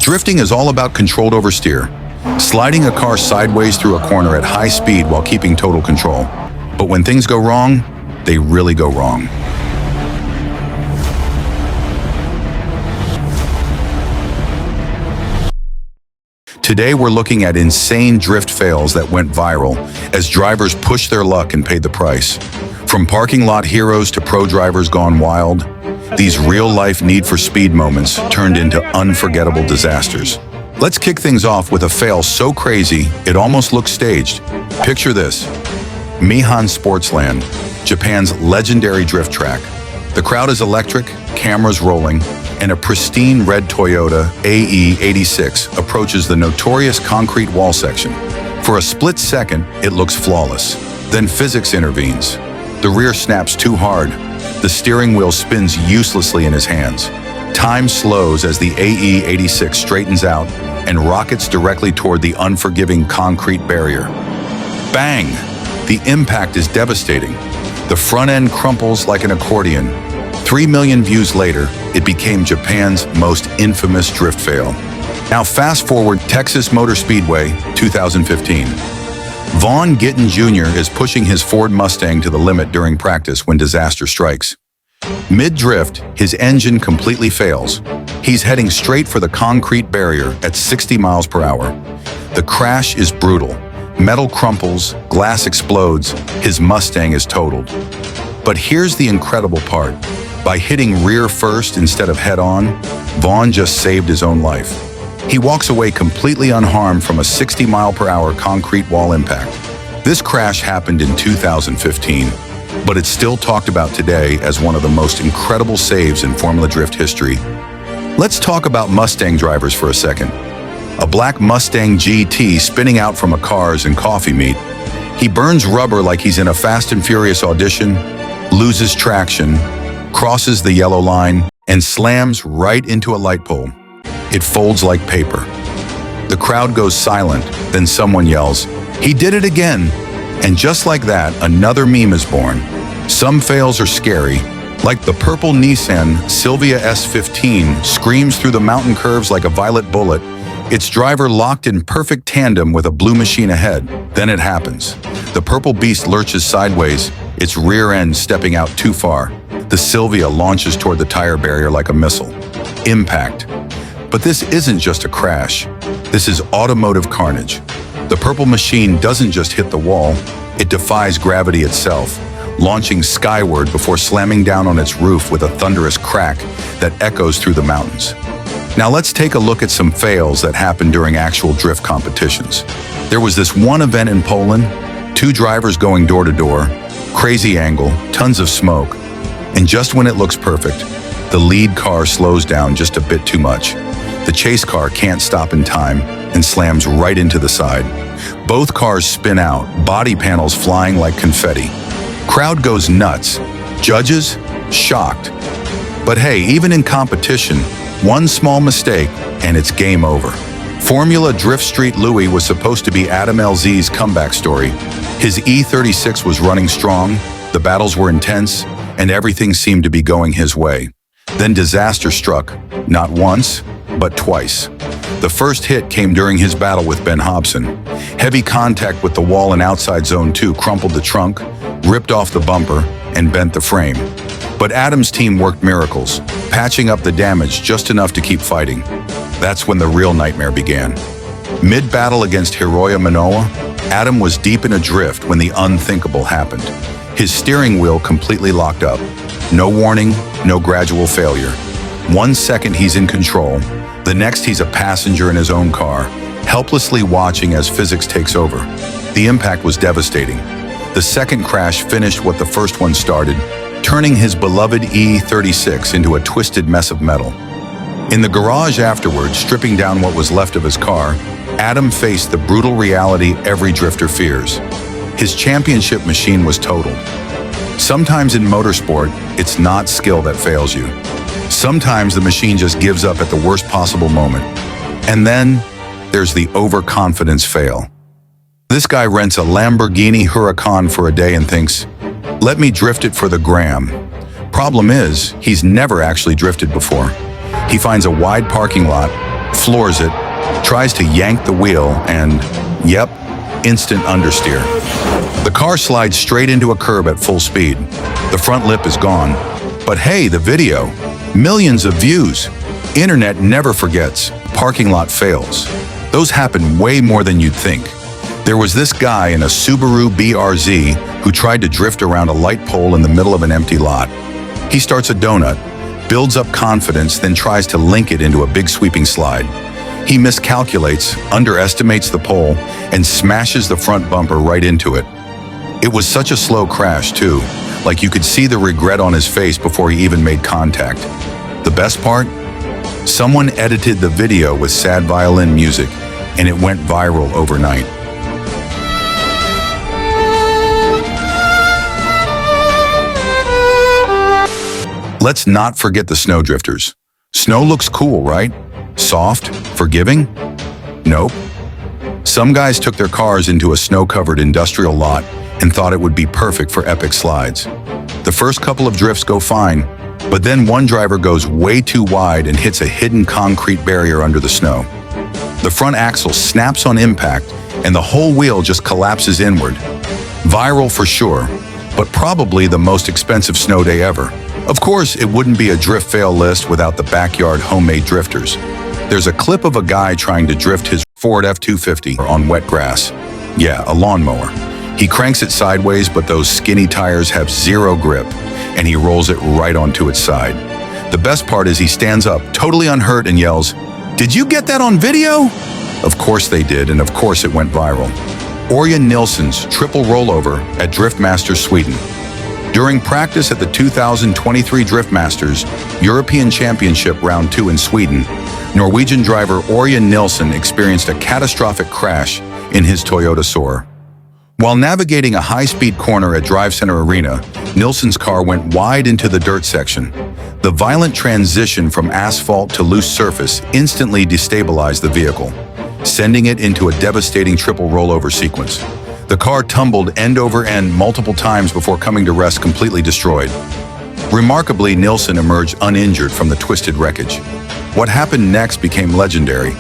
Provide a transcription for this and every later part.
Drifting is all about controlled oversteer, sliding a car sideways through a corner at high speed while keeping total control. But when things go wrong, they really go wrong. Today we're looking at insane drift fails that went viral as drivers pushed their luck and paid the price. From parking lot heroes to pro drivers gone wild, these real-life Need for Speed moments turned into unforgettable disasters. Let's kick things off with a fail so crazy it almost looks staged. Picture this: Mihan Sportsland, Japan's legendary drift track. The crowd is electric, cameras rolling, and a pristine red Toyota AE86 approaches the notorious concrete wall section. For a split second, it looks flawless. Then physics intervenes. The rear snaps too hard. The steering wheel spins uselessly in his hands. Time slows as the AE86 straightens out and rockets directly toward the unforgiving concrete barrier. Bang! The impact is devastating. The front end crumples like an accordion. 3 million views later, it became Japan's most infamous drift fail. Now fast forward Texas Motor Speedway, 2015. Vaughn Gittin Jr. is pushing his Ford Mustang to the limit during practice when disaster strikes. Mid-drift, his engine completely fails. He's heading straight for the concrete barrier at 60 miles per hour. The crash is brutal. Metal crumples, glass explodes, his Mustang is totaled. But here's the incredible part. By hitting rear first instead of head-on, Vaughn just saved his own life. He walks away completely unharmed from a 60-mile-per-hour concrete wall impact. This crash happened in 2015, but it's still talked about today as one of the most incredible saves in Formula Drift history. Let's talk about Mustang drivers for a second. A black Mustang GT spinning out from a Cars and Coffee meet. He burns rubber like he's in a Fast and Furious audition, loses traction, crosses the yellow line, and slams right into a light pole. It folds like paper. The crowd goes silent, then someone yells, "He did it again!" And just like that, another meme is born. Some fails are scary, like the purple Nissan Silvia S15 screams through the mountain curves like a violet bullet, its driver locked in perfect tandem with a blue machine ahead. Then it happens. The purple beast lurches sideways, its rear end stepping out too far. The Silvia launches toward the tire barrier like a missile. Impact. But this isn't just a crash. This is automotive carnage. The purple machine doesn't just hit the wall, it defies gravity itself, launching skyward before slamming down on its roof with a thunderous crack that echoes through the mountains. Now let's take a look at some fails that happened during actual drift competitions. There was this one event in Poland, 2 drivers going door to door, crazy angle, tons of smoke, and just when it looks perfect, the lead car slows down just a bit too much. The chase car can't stop in time and slams right into the side. Both cars spin out, body panels flying like confetti. Crowd goes nuts. Judges, shocked. But hey, even in competition, one small mistake and it's game over. Formula Drift Street Louis was supposed to be Adam LZ's comeback story. His E36 was running strong, the battles were intense, and everything seemed to be going his way. Then disaster struck, not once, but twice. The first hit came during his battle with Ben Hobson. Heavy contact with the wall in outside zone 2 crumpled the trunk, ripped off the bumper, and bent the frame. But Adam's team worked miracles, patching up the damage just enough to keep fighting. That's when the real nightmare began. Mid-battle against Hiroya Manoa, Adam was deep in a drift when the unthinkable happened. His steering wheel completely locked up. No warning, no gradual failure. 1 second he's in control, the next he's a passenger in his own car, helplessly watching as physics takes over. The impact was devastating. The second crash finished what the first one started, turning his beloved E36 into a twisted mess of metal. In the garage afterwards, stripping down what was left of his car, Adam faced the brutal reality every drifter fears. His championship machine was totaled. Sometimes in motorsport, it's not skill that fails you. Sometimes the machine just gives up at the worst possible moment. And then there's the overconfidence fail. This guy rents a Lamborghini Huracan for a day and thinks, "Let me drift it for the gram." Problem is, he's never actually drifted before. He finds a wide parking lot, floors it, tries to yank the wheel, and, yep, instant understeer. The car slides straight into a curb at full speed. The front lip is gone. But hey, the video. Millions of views. Internet never forgets. Parking lot fails. Those happen way more than you'd think. There was this guy in a Subaru BRZ who tried to drift around a light pole in the middle of an empty lot. He starts a donut, builds up confidence, then tries to link it into a big sweeping slide. He miscalculates, underestimates the pole, and smashes the front bumper right into it. It was such a slow crash, too, like you could see the regret on his face before he even made contact. The best part? Someone edited the video with sad violin music, and it went viral overnight. Let's not forget the snowdrifters. Snow looks cool, right? Soft? Forgiving? Nope. Some guys took their cars into a snow-covered industrial lot and thought it would be perfect for epic slides. The first couple of drifts go fine, but then one driver goes way too wide and hits a hidden concrete barrier under the snow. The front axle snaps on impact and the whole wheel just collapses inward. Viral for sure, but probably the most expensive snow day ever. Of course, it wouldn't be a drift fail list without the backyard homemade drifters. There's a clip of a guy trying to drift his Ford F-250 on wet grass. Yeah, a lawnmower. He cranks it sideways, but those skinny tires have zero grip, and he rolls it right onto its side. The best part is he stands up, totally unhurt, and yells, "Did you get that on video?" Of course they did, and of course it went viral. Örjan Nilsson's triple rollover at Driftmasters Sweden. During practice at the 2023 Driftmasters European Championship Round 2 in Sweden, Norwegian driver Örjan Nilsson experienced a catastrophic crash in his Toyota Soar. While navigating a high-speed corner at Drive Center Arena, Nilsson's car went wide into the dirt section. The violent transition from asphalt to loose surface instantly destabilized the vehicle, sending it into a devastating triple rollover sequence. The car tumbled end over end multiple times before coming to rest completely destroyed. Remarkably, Nilsson emerged uninjured from the twisted wreckage. What happened next became legendary.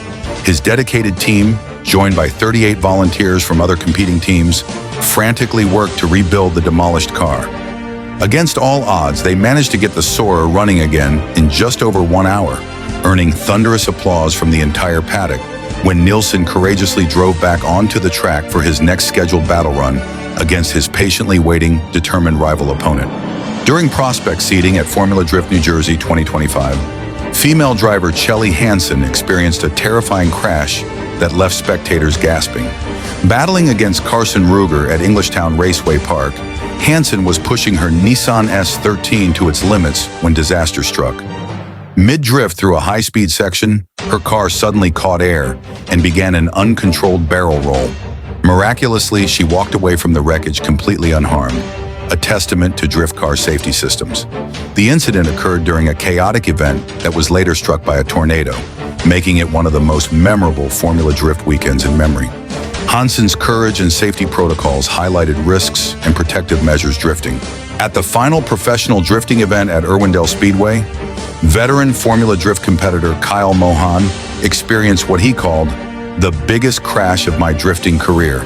His dedicated team, joined by 38 volunteers from other competing teams, frantically worked to rebuild the demolished car. Against all odds, they managed to get the Soarer running again in just over 1 hour, earning thunderous applause from the entire paddock when Nilsson courageously drove back onto the track for his next scheduled battle run against his patiently waiting, determined rival opponent. During prospect seeding at Formula Drift New Jersey 2025, female driver Chelly Hansen experienced a terrifying crash that left spectators gasping. Battling against Carson Ruger at Englishtown Raceway Park, Hansen was pushing her Nissan S13 to its limits when disaster struck. Mid-drift through a high-speed section, her car suddenly caught air and began an uncontrolled barrel roll. Miraculously, she walked away from the wreckage completely unharmed, a testament to drift car safety systems. The incident occurred during a chaotic event that was later struck by a tornado, making it one of the most memorable Formula Drift weekends in memory. Hansen's courage and safety protocols highlighted risks and protective measures drifting. At the final professional drifting event at Irwindale Speedway, veteran Formula Drift competitor Kyle Mohan experienced what he called the biggest crash of my drifting career.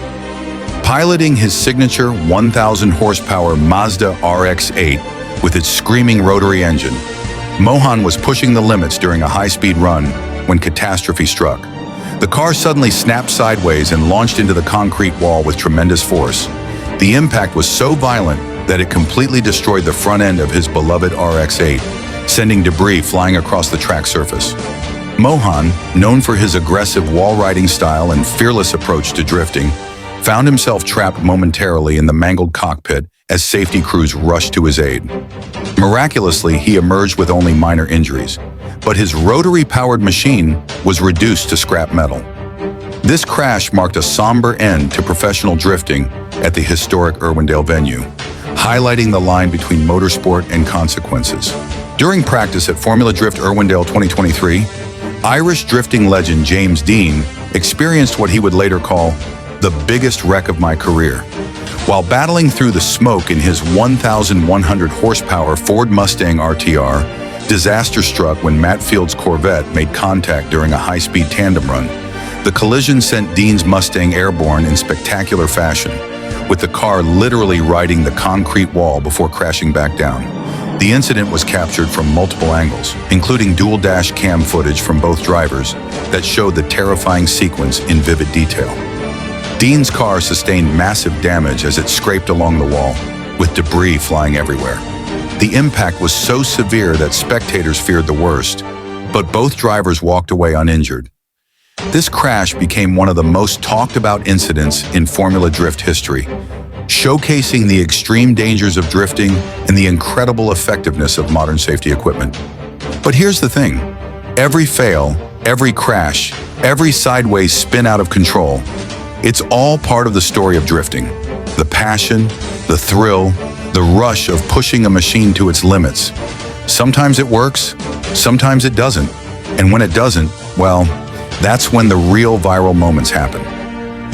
Piloting his signature 1,000 horsepower Mazda RX-8 with its screaming rotary engine, Mohan was pushing the limits during a high-speed run when catastrophe struck. The car suddenly snapped sideways and launched into the concrete wall with tremendous force. The impact was so violent that it completely destroyed the front end of his beloved RX-8, sending debris flying across the track surface. Mohan, known for his aggressive wall-riding style and fearless approach to drifting, found himself trapped momentarily in the mangled cockpit as safety crews rushed to his aid. Miraculously, he emerged with only minor injuries, but his rotary-powered machine was reduced to scrap metal. This crash marked a somber end to professional drifting at the historic Irwindale venue, highlighting the line between motorsport and consequences. During practice at Formula Drift Irwindale 2023, Irish drifting legend James Dean experienced what he would later call the biggest wreck of my career. While battling through the smoke in his 1,100 horsepower Ford Mustang RTR, Disaster struck when Matt Field's Corvette made contact during a high-speed tandem run. The collision sent Dean's Mustang airborne in spectacular fashion, with the car literally riding the concrete wall before crashing back down. The incident was captured from multiple angles, including dual dash cam footage from both drivers that showed the terrifying sequence in vivid detail. Dean's car sustained massive damage as it scraped along the wall, with debris flying everywhere. The impact was so severe that spectators feared the worst, but both drivers walked away uninjured. This crash became one of the most talked about incidents in Formula Drift history, showcasing the extreme dangers of drifting and the incredible effectiveness of modern safety equipment. But here's the thing: every fail, every crash, every sideways spin out of control, it's all part of the story of drifting. The passion, the thrill, the rush of pushing a machine to its limits. Sometimes it works, sometimes it doesn't. And when it doesn't, well, that's when the real viral moments happen.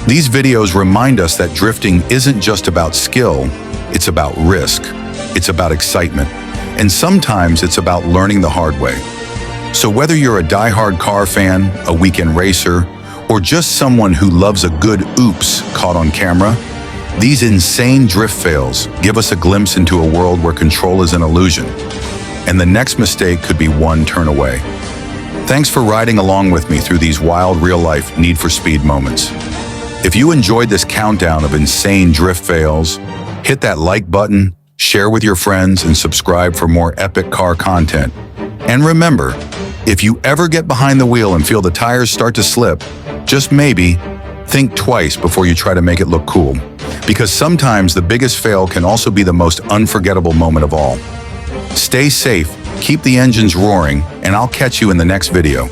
These videos remind us that drifting isn't just about skill, it's about risk, it's about excitement, and sometimes it's about learning the hard way. So whether you're a die-hard car fan, a weekend racer, or just someone who loves a good oops caught on camera, these insane drift fails give us a glimpse into a world where control is an illusion, and the next mistake could be one turn away. Thanks for riding along with me through these wild, real-life Need for Speed moments. If you enjoyed this countdown of insane drift fails, hit that like button, share with your friends, and subscribe for more epic car content. And remember, if you ever get behind the wheel and feel the tires start to slip, just maybe think twice before you try to make it look cool, because sometimes the biggest fail can also be the most unforgettable moment of all. Stay safe, keep the engines roaring, and I'll catch you in the next video.